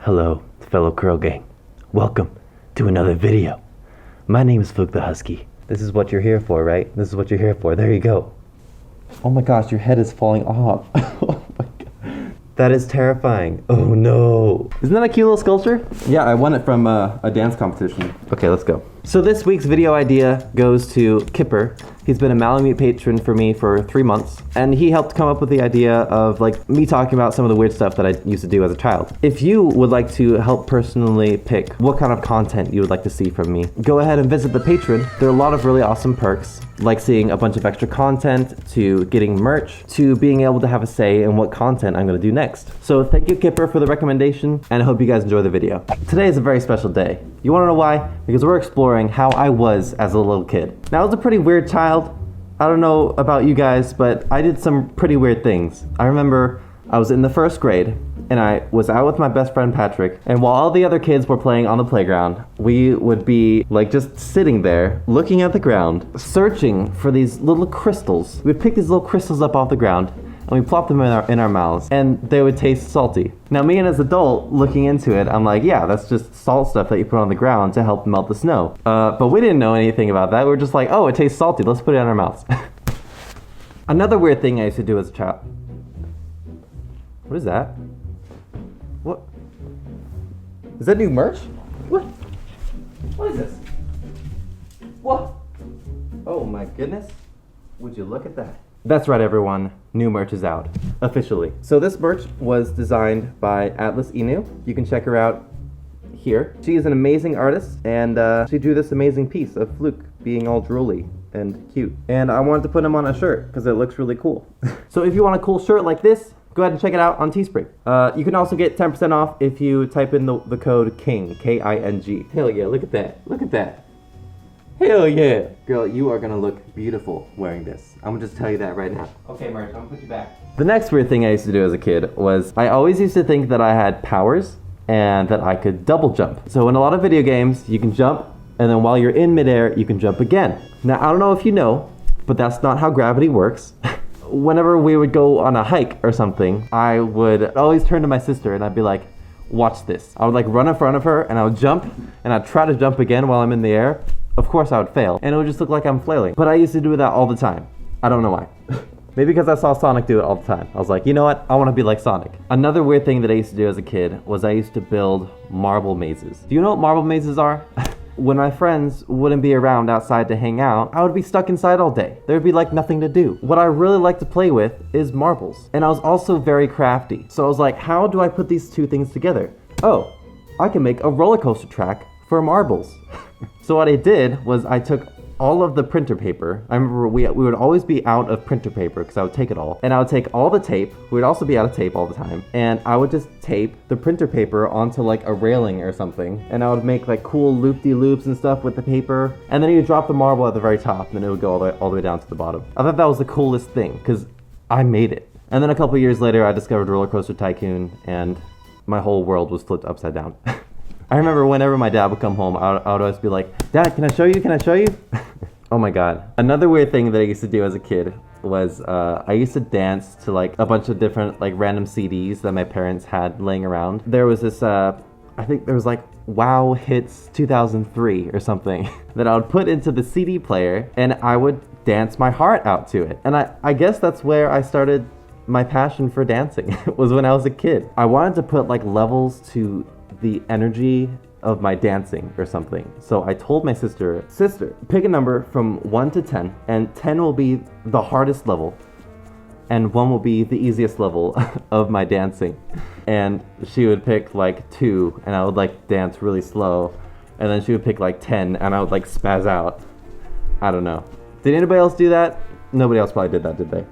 Hello, fellow Curl Gang. Welcome to another video. My name is Fluke the Husky. This is what you're here for, right? This is what you're here for. There you go. Oh my gosh, your head is falling off. Oh my god. That is terrifying. Oh no. Isn't that a cute little sculpture? Yeah, I won it from a dance competition. Okay, let's go. So this week's video idea goes to Kipper. He's been a Malamute patron for me for 3 months, and he helped come up with the idea of like me talking about some of the weird stuff that I used to do as a child. If you would like to help personally pick what kind of content you would like to see from me, go ahead and visit the Patreon. There are a lot of really awesome perks, like seeing a bunch of extra content, to getting merch, to being able to have a say in what content I'm gonna do next. So thank you, Kipper, for the recommendation, and I hope you guys enjoy the video. Today is a very special day. You wanna know why? Because we're exploring how I was as a little kid. Now, I was a pretty weird child. I don't know about you guys, but I did some pretty weird things. I remember I was in the 1st grade, and I was out with my best friend Patrick, and while all the other kids were playing on the playground, we would be like just sitting there, looking at the ground, searching for these little crystals. We'd pick these little crystals up off the ground, and we plop them in our mouths, and they would taste salty. Now, me and as an adult looking into it, I'm like, yeah, that's just salt stuff that you put on the ground to help melt the snow. But we didn't know anything about that. We were just like, oh, it tastes salty. Let's put it in our mouths. Another weird thing I used to do as a child. What is that? What? Is that new merch? What? What is this? What? Oh my goodness. Would you look at that? That's right, everyone. New merch is out, officially. So this merch was designed by Atlas Inu. You can check her out here. She is an amazing artist, and she drew this amazing piece of Fluke being all drooly and cute. And I wanted to put him on a shirt because it looks really cool. So if you want a cool shirt like this, go ahead and check it out on Teespring. You can also get 10% off if you type in the code KING, K-I-N-G. Hell yeah, look at that. Look at that. Hell yeah! Girl, you are gonna look beautiful wearing this. I'm gonna just tell you that right now. Okay, Merch, I'm gonna put you back. The next weird thing I used to do as a kid was I always used to think that I had powers and that I could double jump. So in a lot of video games, you can jump, and then while you're in midair, you can jump again. Now, I don't know if you know, but that's not how gravity works. Whenever we would go on a hike or something, I would always turn to my sister and I'd be like, watch this. I would like run in front of her and I would jump, and I'd try to jump again while I'm in the air. Of course I would fail, and it would just look like I'm flailing. But I used to do that all the time. I don't know why. Maybe because I saw Sonic do it all the time. I was like, you know what? I want to be like Sonic. Another weird thing that I used to do as a kid was I used to build marble mazes. Do you know what marble mazes are? When my friends wouldn't be around outside to hang out, I would be stuck inside all day. There would be like nothing to do. What I really like to play with is marbles. And I was also very crafty. So I was like, how do I put these two things together? Oh, I can make a roller coaster track for marbles. So what I did was I took all of the printer paper. I remember we would always be out of printer paper because I would take it all. And I would take all the tape. We would also be out of tape all the time. And I would just tape the printer paper onto like a railing or something. And I would make like cool loop-de-loops and stuff with the paper. And then you would drop the marble at the very top, and then it would go all the way down to the bottom. I thought that was the coolest thing because I made it. And then a couple years later, I discovered Roller Coaster Tycoon, and my whole world was flipped upside down. I remember whenever my dad would come home, I would always be like, Dad, can I show you? Can I show you? Oh my god. Another weird thing that I used to do as a kid was I used to dance to like a bunch of different like random CDs that my parents had laying around. There was this, I think there was like Wow Hits 2003 or something that I would put into the CD player, and I would dance my heart out to it. And I guess that's where I started my passion for dancing, was when I was a kid. I wanted to put like levels to the energy of my dancing or something. So I told my sister, pick a number from 1 to 10, and 10 will be the hardest level, and 1 will be the easiest level of my dancing. And she would pick like 2, and I would like dance really slow, and then she would pick like 10, and I would like spaz out. I don't know. Did anybody else do that? Nobody else probably did that, did they?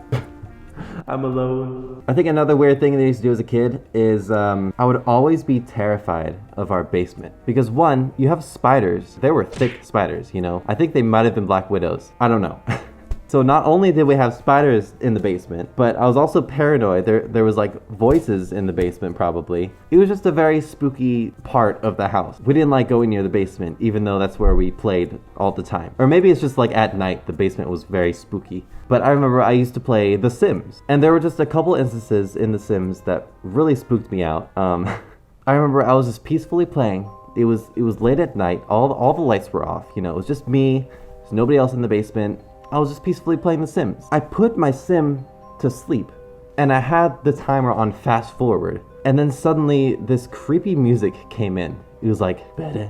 I'm alone. I think another weird thing that I used to do as a kid is I would always be terrified of our basement. Because 1, you have spiders. They were thick spiders, you know? I think they might have been black widows. I don't know. So not only did we have spiders in the basement, but I was also paranoid. There was like voices in the basement probably. It was just a very spooky part of the house. We didn't like going near the basement, even though that's where we played all the time. Or maybe it's just like at night, the basement was very spooky. But I remember I used to play The Sims, and there were just a couple instances in The Sims that really spooked me out. I remember I was just peacefully playing. It was late at night. All the lights were off. You know, it was just me. There's nobody else in the basement. I was just peacefully playing The Sims. I put my sim to sleep, and I had the timer on fast forward. And then suddenly this creepy music came in. It was like the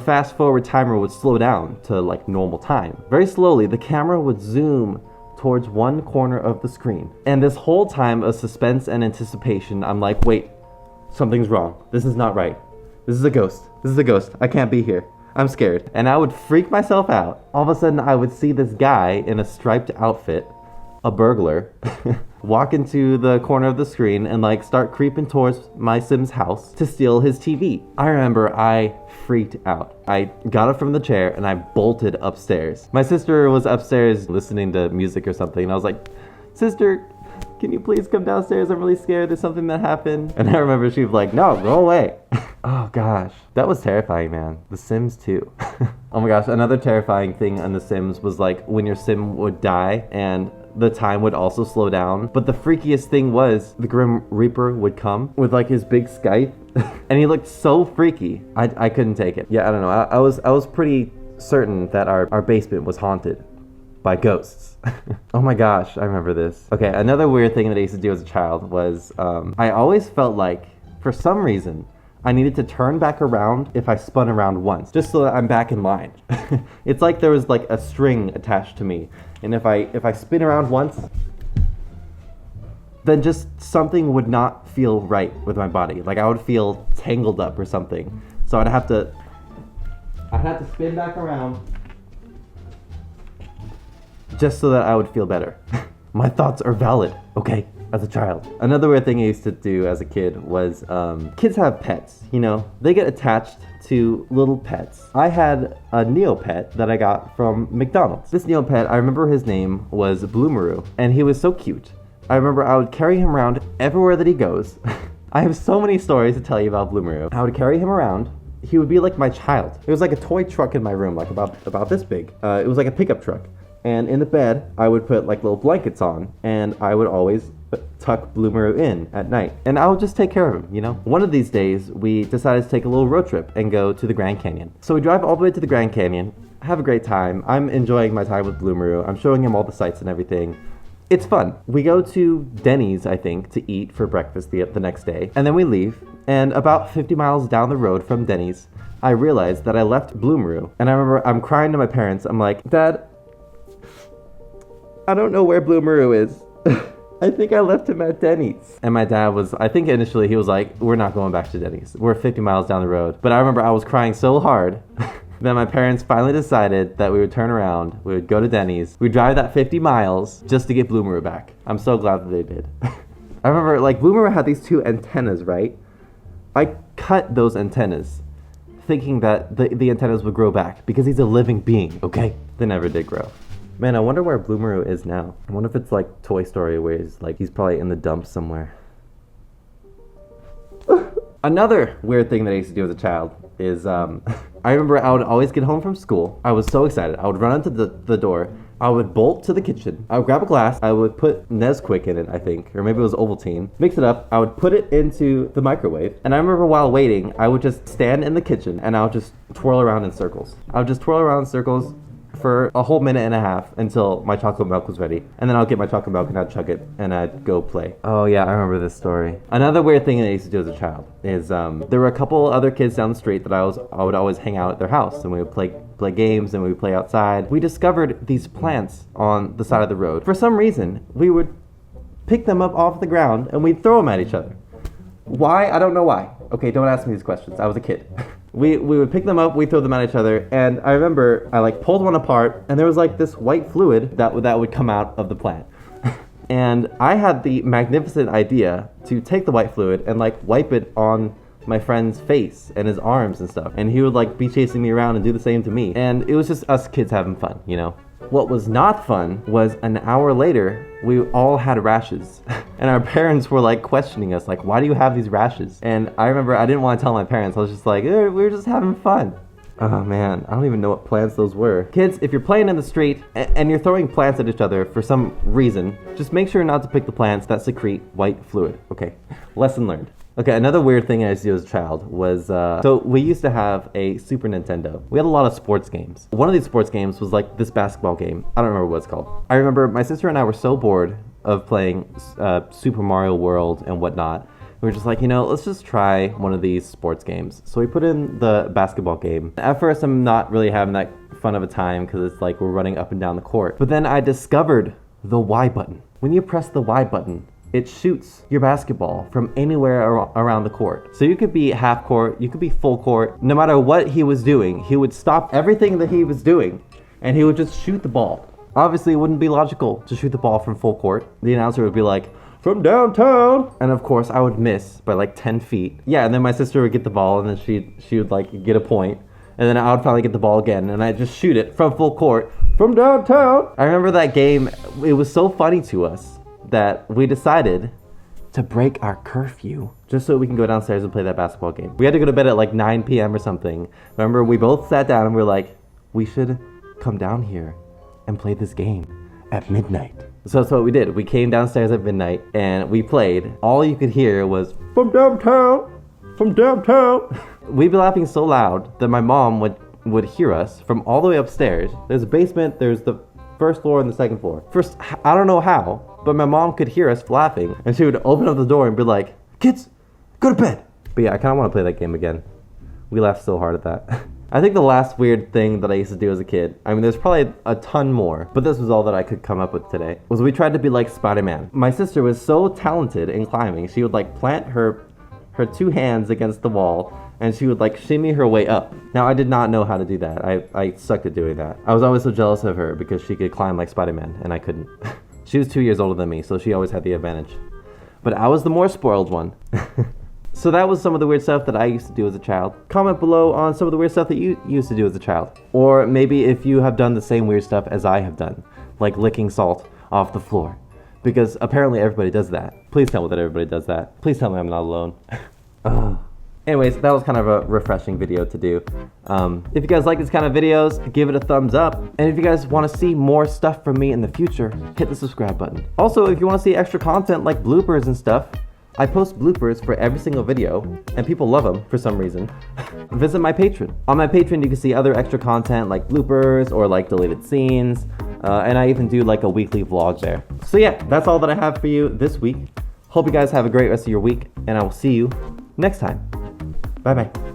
fast forward timer would slow down to like normal time. Very slowly, the camera would zoom towards one corner of the screen. And this whole time of suspense and anticipation, I'm like, wait, something's wrong. This is not right. This is a ghost. This is a ghost. I can't be here. I'm scared. And I would freak myself out. All of a sudden, I would see this guy in a striped outfit, a burglar, walk into the corner of the screen and like start creeping towards my Sim's house to steal his TV. I remember I freaked out. I got up from the chair and I bolted upstairs. My sister was upstairs listening to music or something, and I was like, "Sister, can you please come downstairs? I'm really scared. There's something that happened." And I remember she was like, "No, go away." Oh gosh, that was terrifying, man. The Sims 2. Oh my gosh, another terrifying thing on The Sims was like when your Sim would die and the time would also slow down. But the freakiest thing was the Grim Reaper would come with like his big scythe and he looked so freaky. I couldn't take it. Yeah, I don't know. I was pretty certain that our basement was haunted by ghosts. Oh my gosh, I remember this. Okay, another weird thing that I used to do as a child was I always felt like, for some reason, I needed to turn back around if I spun around once, just so that I'm back in line. It's like there was like a string attached to me, and if I spin around once, then just something would not feel right with my body. Like I would feel tangled up or something. So I'd have to spin back around just so that I would feel better. My thoughts are valid, okay, as a child. Another weird thing I used to do as a kid was, kids have pets, you know? They get attached to little pets. I had a Neopet that I got from McDonald's. This Neopet, I remember his name was Bloomaroo, and he was so cute. I remember I would carry him around everywhere that he goes. I have so many stories to tell you about Bloomaroo. I would carry him around. He would be like my child. It was like a toy truck in my room, like about this big. It was like a pickup truck. And in the bed, I would put like little blankets on, and I would always tuck Bloomaroo in at night. And I would just take care of him, you know? One of these days, we decided to take a little road trip and go to the Grand Canyon. So we drive all the way to the Grand Canyon, have a great time. I'm enjoying my time with Bloomaroo. I'm showing him all the sights and everything. It's fun. We go to Denny's, I think, to eat for breakfast the next day. And then we leave, and about 50 miles down the road from Denny's, I realized that I left Bloomaroo. And I remember I'm crying to my parents. I'm like, "Dad, I don't know where Bloomaroo is. I think I left him at Denny's." And my dad was, I think initially he was like, "We're not going back to Denny's. We're 50 miles down the road." But I remember I was crying so hard that my parents finally decided that we would turn around, we would go to Denny's, we'd drive that 50 miles just to get Bloomaroo back. I'm so glad that they did. I remember like Bloomaroo had these two antennas, right? I cut those antennas thinking that the antennas would grow back because he's a living being, okay? They never did grow. Man, I wonder where Bloomaroo is now. I wonder if it's like Toy Story where he's probably in the dumps somewhere. Another weird thing that I used to do as a child is, I remember I would always get home from school. I was so excited. I would run into the door. I would bolt to the kitchen. I would grab a glass. I would put Nesquik in it, I think, or maybe it was Ovaltine. Mix it up. I would put it into the microwave. And I remember while waiting, I would just stand in the kitchen and I would just twirl around in circles. I would just twirl around in circles for a whole minute and a half until my chocolate milk was ready. And then I'll get my chocolate milk and I'd chug it and I'd go play. Oh yeah, I remember this story. Another weird thing that I used to do as a child is there were a couple other kids down the street that I would always hang out at their house, and we would play games and we would play outside. We discovered these plants on the side of the road. For some reason, we would pick them up off the ground and we'd throw them at each other. Why? I don't know why. Okay, don't ask me these questions. I was a kid. We would pick them up, we'd throw them at each other, and I remember I like pulled one apart, and there was like this white fluid that would come out of the plant. And I had the magnificent idea to take the white fluid and like wipe it on my friend's face and his arms and stuff. And he would like be chasing me around and do the same to me. And it was just us kids having fun, you know? What was not fun was an hour later, we all had rashes. And our parents were like questioning us, like, "Why do you have these rashes?" And I remember I didn't want to tell my parents. I was just like, "We were just having fun." Oh man, I don't even know what plants those were. Kids, if you're playing in the street and you're throwing plants at each other for some reason, just make sure not to pick the plants that secrete white fluid. Okay, lesson learned. Okay, another weird thing I used to do as a child was, so we used to have a Super Nintendo. We had a lot of sports games. One of these sports games was like this basketball game. I don't remember what it's called. I remember my sister and I were so bored of playing Super Mario World and whatnot. We were just like, let's just try one of these sports games. So we put in the basketball game. At first, I'm not really having that fun of a time because it's like we're running up and down the court. But then I discovered the Y button. When you press the Y button, it shoots your basketball from anywhere around the court. So you could be half court, you could be full court. No matter what he was doing, he would stop everything that he was doing and he would just shoot the ball. Obviously, it wouldn't be logical to shoot the ball from full court. The announcer would be like, from downtown. And of course, I would miss by like 10 feet. Yeah, and then my sister would get the ball and then she would like get a point. And then I would finally get the ball again and I'd just shoot it from full court from downtown. I remember that game, it was so funny to us that we decided to break our curfew just so we can go downstairs and play that basketball game. We had to go to bed at like 9 p.m. or something. Remember, we both sat down and we were like, we should come down here and play this game at midnight. So that's what we did. We came downstairs at midnight and we played. All you could hear was, from downtown, from downtown. We'd be laughing so loud that my mom would hear us from all the way upstairs. There's a basement, there's the first floor and the second floor. First, I don't know how, but my mom could hear us laughing and she would open up the door and be like, kids, go to bed. But yeah, I kind of want to play that game again. We laughed so hard at that. I think the last weird thing that I used to do as a kid, I mean, there's probably a ton more, but this was all that I could come up with today, was we tried to be like Spider-Man. My sister was so talented in climbing, she would like plant her two hands against the wall and she would like shimmy her way up. Now, I did not know how to do that. I sucked at doing that. I was always so jealous of her because she could climb like Spider-Man and I couldn't. She was 2 years older than me, so she always had the advantage. But I was the more spoiled one. So that was some of the weird stuff that I used to do as a child. Comment below on some of the weird stuff that you used to do as a child. Or maybe if you have done the same weird stuff as I have done, like licking salt off the floor. Because apparently everybody does that. Please tell me that everybody does that. Please tell me I'm not alone. Anyways, that was kind of a refreshing video to do. If you guys like these kind of videos, give it a thumbs up. And if you guys want to see more stuff from me in the future, hit the subscribe button. Also, if you want to see extra content like bloopers and stuff, I post bloopers for every single video, and people love them for some reason. Visit my Patreon. On my Patreon, you can see other extra content like bloopers or like deleted scenes, and I even do like a weekly vlog there. So yeah, that's all that I have for you this week. Hope you guys have a great rest of your week, and I will see you next time. Bye-bye.